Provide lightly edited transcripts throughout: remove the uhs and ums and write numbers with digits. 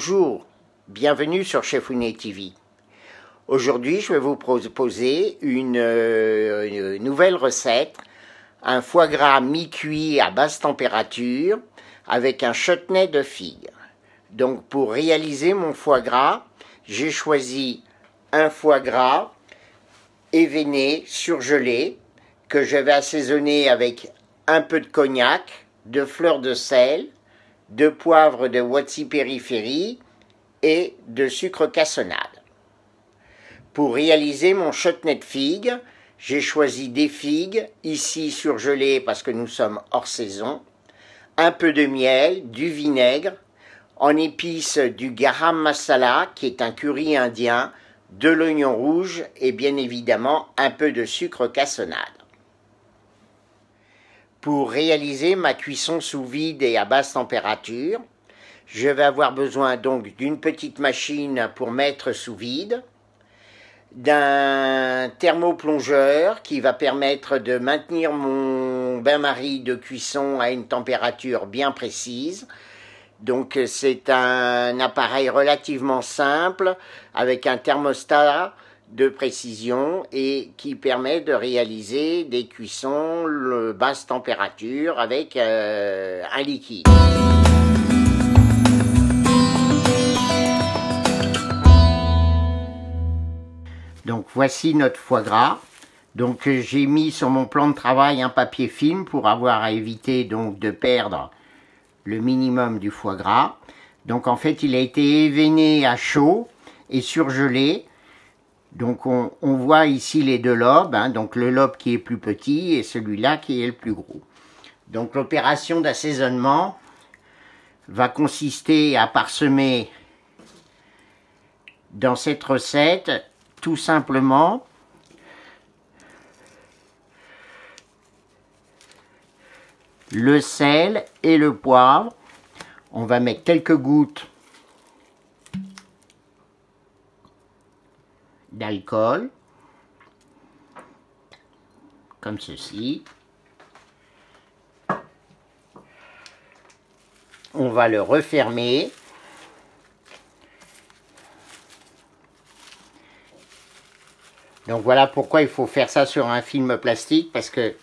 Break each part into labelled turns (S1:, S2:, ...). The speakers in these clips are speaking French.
S1: Bonjour, bienvenue sur Chef Founet TV. Aujourd'hui, je vais vous proposer une nouvelle recette, un foie gras mi-cuit à basse température avec un chutney de figue. Donc pour réaliser mon foie gras, j'ai choisi un foie gras événé, surgelé, que je vais assaisonner avec un peu de cognac, de fleur de sel, de poivre de Wattsi Peri-Feri et de sucre cassonade. Pour réaliser mon chutney de figues, j'ai choisi des figues, ici surgelées parce que nous sommes hors saison, un peu de miel, du vinaigre, en épices du garam masala qui est un curry indien, de l'oignon rouge et bien évidemment un peu de sucre cassonade. Pour réaliser ma cuisson sous vide et à basse température, je vais avoir besoin donc d'une petite machine pour mettre sous vide, d'un thermoplongeur qui va permettre de maintenir mon bain-marie de cuisson à une température bien précise. Donc c'est un appareil relativement simple avec un thermostat de précision et qui permet de réaliser des cuissons basse température avec un liquide. Donc voici notre foie gras. Donc j'ai mis sur mon plan de travail un papier film pour avoir à éviter donc de perdre le minimum du foie gras. Donc en fait il a été événé à chaud et surgelé. Donc on voit ici les deux lobes, hein, donc le lobe qui est plus petit et celui-là qui est le plus gros. Donc l'opération d'assaisonnement va consister à parsemer dans cette recette tout simplement le sel et le poivre. On va mettre quelques gouttes d'alcool, comme ceci. On va le refermer. Donc voilà pourquoi il faut faire ça sur un film plastique, parce que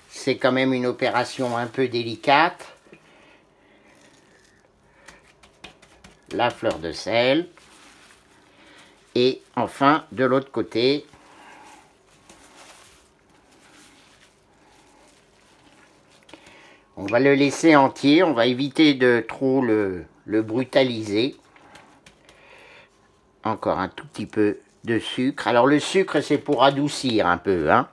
S1: c'est quand même une opération un peu délicate. La fleur de sel. Et enfin, de l'autre côté, on va le laisser entier, on va éviter de trop le brutaliser. Encore un tout petit peu de sucre. Alors le sucre, c'est pour adoucir un peu, hein.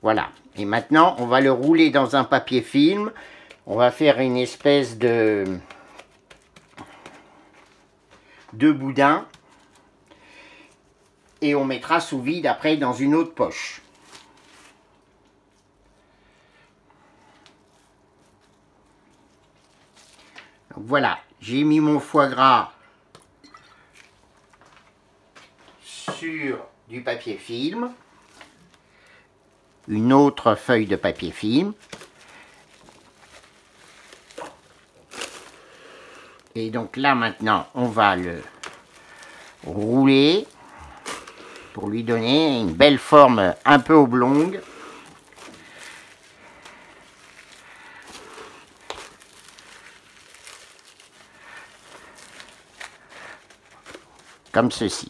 S1: Voilà. Et maintenant, on va le rouler dans un papier film. On va faire une espèce de boudin et on mettra sous vide après dans une autre poche. Donc voilà, j'ai mis mon foie gras sur du papier film, une autre feuille de papier film. Et donc là maintenant, on va le rouler pour lui donner une belle forme un peu oblongue. Comme ceci.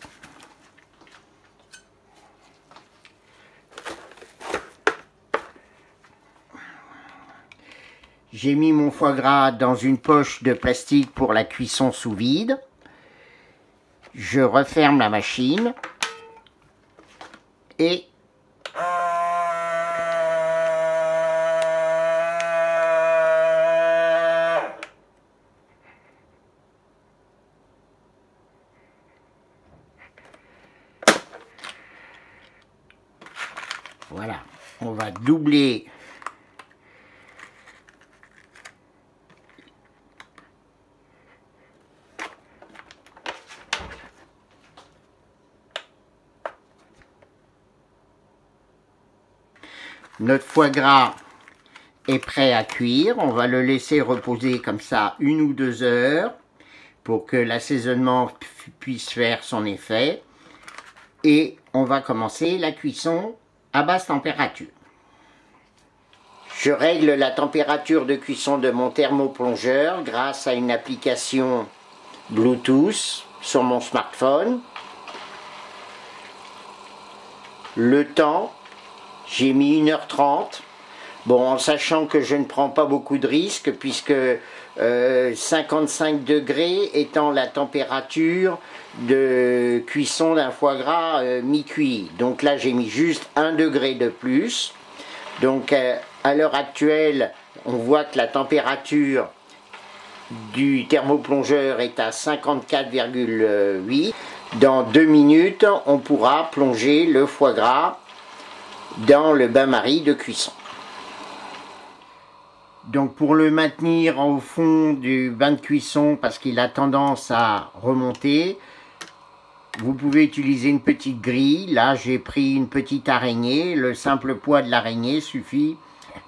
S1: J'ai mis mon foie gras dans une poche de plastique pour la cuisson sous vide. Je referme la machine et voilà, on va doubler notre foie gras est prêt à cuire. On va le laisser reposer comme ça 1 ou 2 heures pour que l'assaisonnement puisse faire son effet. Et on va commencer la cuisson à basse température. Je règle la température de cuisson de mon thermoplongeur grâce à une application Bluetooth sur mon smartphone. Le temps, j'ai mis 1h30. Bon, en sachant que je ne prends pas beaucoup de risques puisque 55 degrés étant la température de cuisson d'un foie gras mi-cuit. Donc là, j'ai mis juste 1 degré de plus. Donc à l'heure actuelle, on voit que la température du thermoplongeur est à 54,8. Dans 2 minutes, on pourra plonger le foie gras dans le bain-marie de cuisson. Donc pour le maintenir au fond du bain de cuisson parce qu'il a tendance à remonter, vous pouvez utiliser une petite grille. Là j'ai pris une petite araignée, le simple poids de l'araignée suffit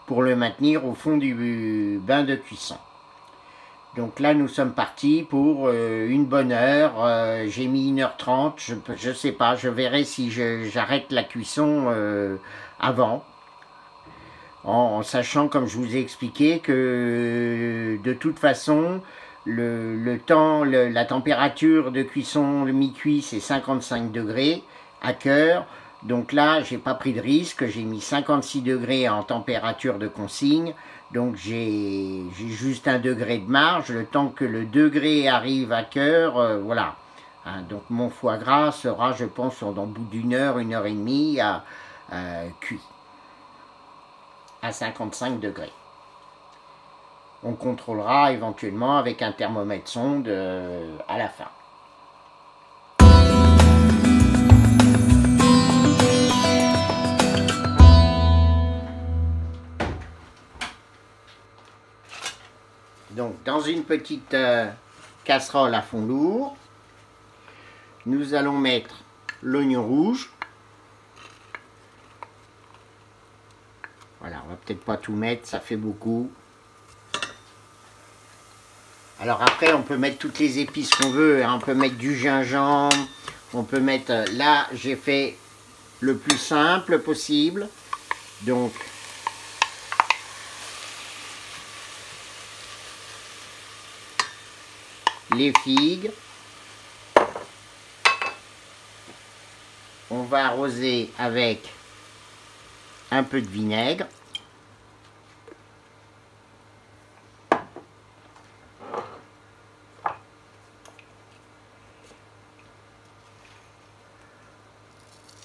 S1: pour le maintenir au fond du bain de cuisson. Donc là nous sommes partis pour une bonne heure, j'ai mis 1h30, je sais pas, je verrai si j'arrête la cuisson avant. En sachant, comme je vous ai expliqué, que de toute façon, la température de cuisson, le mi-cuit, c'est 55 degrés à cœur. Donc là, j'ai pas pris de risque, j'ai mis 56 degrés en température de consigne. Donc j'ai juste 1 degré de marge, le temps que le degré arrive à cœur, voilà. Hein, donc mon foie gras sera, je pense, dans bout d'1 heure, 1 heure et demie à cuit. À 55 degrés. On contrôlera éventuellement avec un thermomètre sonde à la fin. Donc dans une petite casserole à fond lourd, nous allons mettre l'oignon rouge. Voilà, on va peut-être pas tout mettre, ça fait beaucoup. Alors après, on peut mettre toutes les épices qu'on veut, hein. On peut mettre du gingembre, on peut mettre... Là, j'ai fait le plus simple possible. Donc, les figues. On va arroser avec un peu de vinaigre.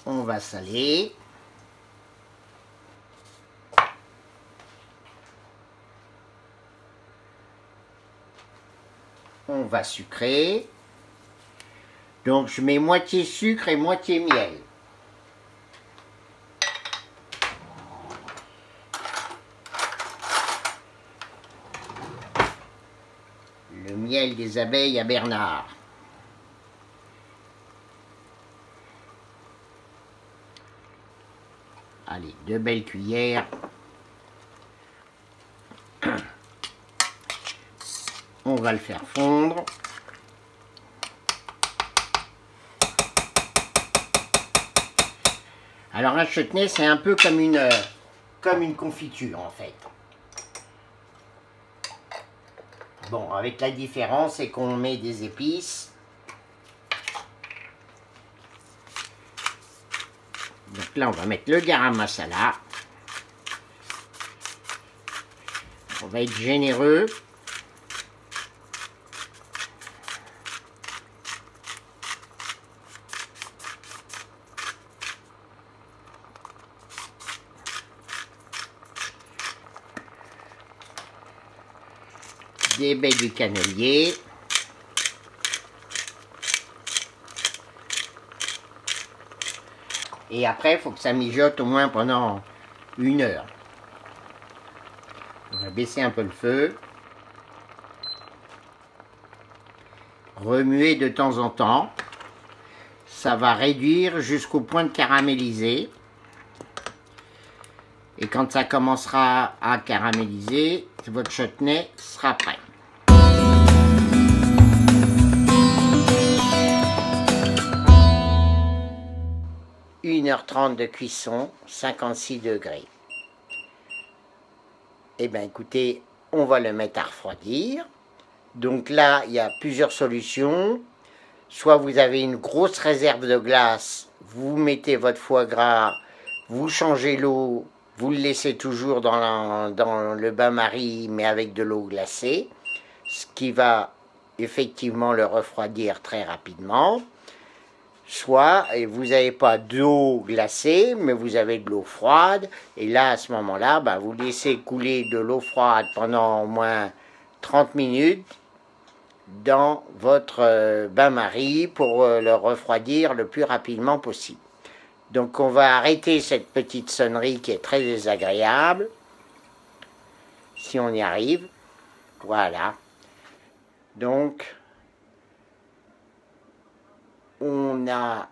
S1: On va saler. On va sucrer. Donc je mets moitié sucre et moitié miel. Le miel des abeilles à Bernard. Allez, 2 belles cuillères. On va le faire fondre. Alors un chutney, c'est un peu comme une confiture en fait. Bon, avec la différence, c'est qu'on met des épices. Donc là, on va mettre le garam masala. On va être généreux. Des baies du cannelier. Et après, il faut que ça mijote au moins pendant 1 heure. On va baisser un peu le feu. Remuer de temps en temps. Ça va réduire jusqu'au point de caraméliser. Et quand ça commencera à caraméliser, votre chutney sera prêt. 1h30 de cuisson, 56 degrés. Eh bien écoutez, on va le mettre à refroidir. Donc là, il y a plusieurs solutions. Soit vous avez une grosse réserve de glace, vous mettez votre foie gras, vous changez l'eau, vous le laissez toujours dans le bain-marie, mais avec de l'eau glacée, ce qui va effectivement le refroidir très rapidement. Soit vous n'avez pas d'eau glacée, mais vous avez de l'eau froide, et là, à ce moment-là, vous laissez couler de l'eau froide pendant au moins 30 minutes dans votre bain-marie pour le refroidir le plus rapidement possible. Donc on va arrêter cette petite sonnerie qui est très désagréable, si on y arrive. Voilà. Donc on a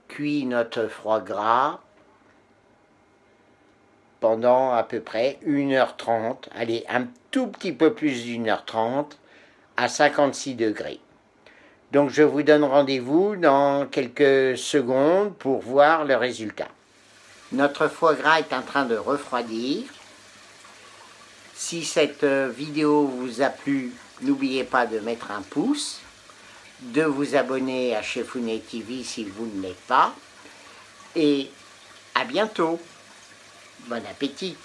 S1: cuit notre foie gras pendant à peu près 1h30, allez, un tout petit peu plus d'1h30 à 56 degrés. Donc je vous donne rendez-vous dans quelques secondes pour voir le résultat. Notre foie gras est en train de refroidir. Si cette vidéo vous a plu, n'oubliez pas de mettre un pouce, de vous abonner à Chef Founet TV si vous ne l'êtes pas, et à bientôt. Bon appétit.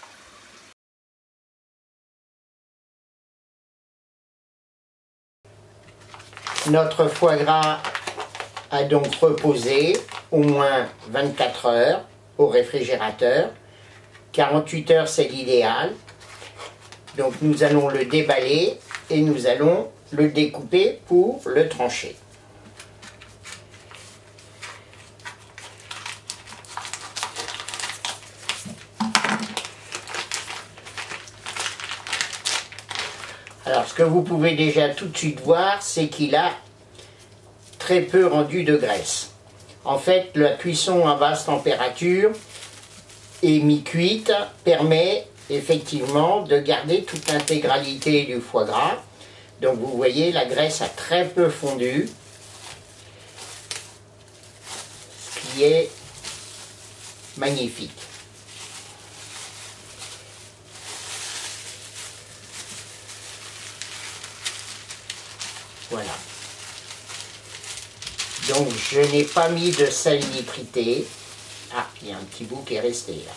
S1: Notre foie gras a donc reposé au moins 24 heures au réfrigérateur. 48 heures, c'est l'idéal. Donc nous allons le déballer et nous allons le découper pour le trancher. Alors, ce que vous pouvez déjà tout de suite voir, c'est qu'il a très peu rendu de graisse. En fait, la cuisson à basse température et mi-cuite permet effectivement de garder toute l'intégralité du foie gras. Donc vous voyez, la graisse a très peu fondu, ce qui est magnifique. Voilà. Donc je n'ai pas mis de sel nitrité. Ah, il y a un petit bout qui est resté là.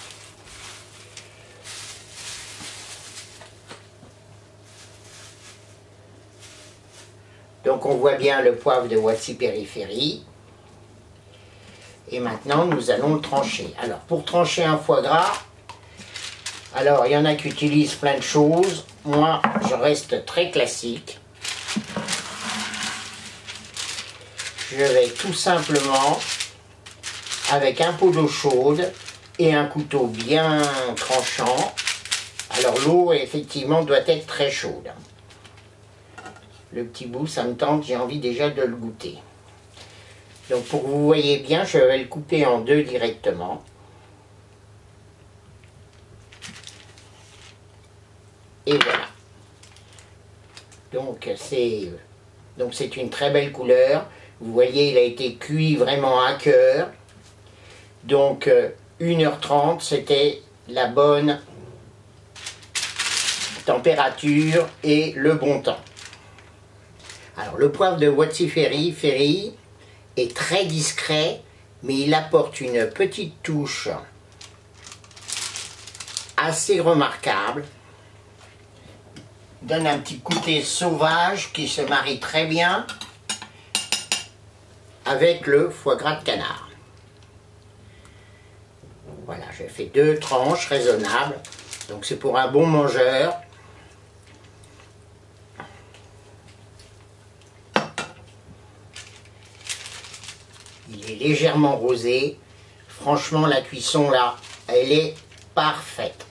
S1: Donc on voit bien le poivre de Wattsi Périphérie. Et maintenant nous allons le trancher. Alors pour trancher un foie gras, alors il y en a qui utilisent plein de choses. Moi je reste très classique. Je vais tout simplement, avec un pot d'eau chaude et un couteau bien tranchant. Alors l'eau effectivement doit être très chaude. Le petit bout, ça me tente, j'ai envie déjà de le goûter. Donc pour que vous voyez bien, je vais le couper en deux directement. Et voilà. Donc c'est une très belle couleur. Vous voyez, il a été cuit vraiment à cœur. Donc 1h30, c'était la bonne température et le bon temps. Alors le poivre de Wattsi Périphérie est très discret, mais il apporte une petite touche assez remarquable. Donne un petit côté sauvage qui se marie très bien avec le foie gras de canard. Voilà, j'ai fait 2 tranches raisonnables, donc c'est pour un bon mangeur. Il est légèrement rosé. Franchement, la cuisson là, elle est parfaite.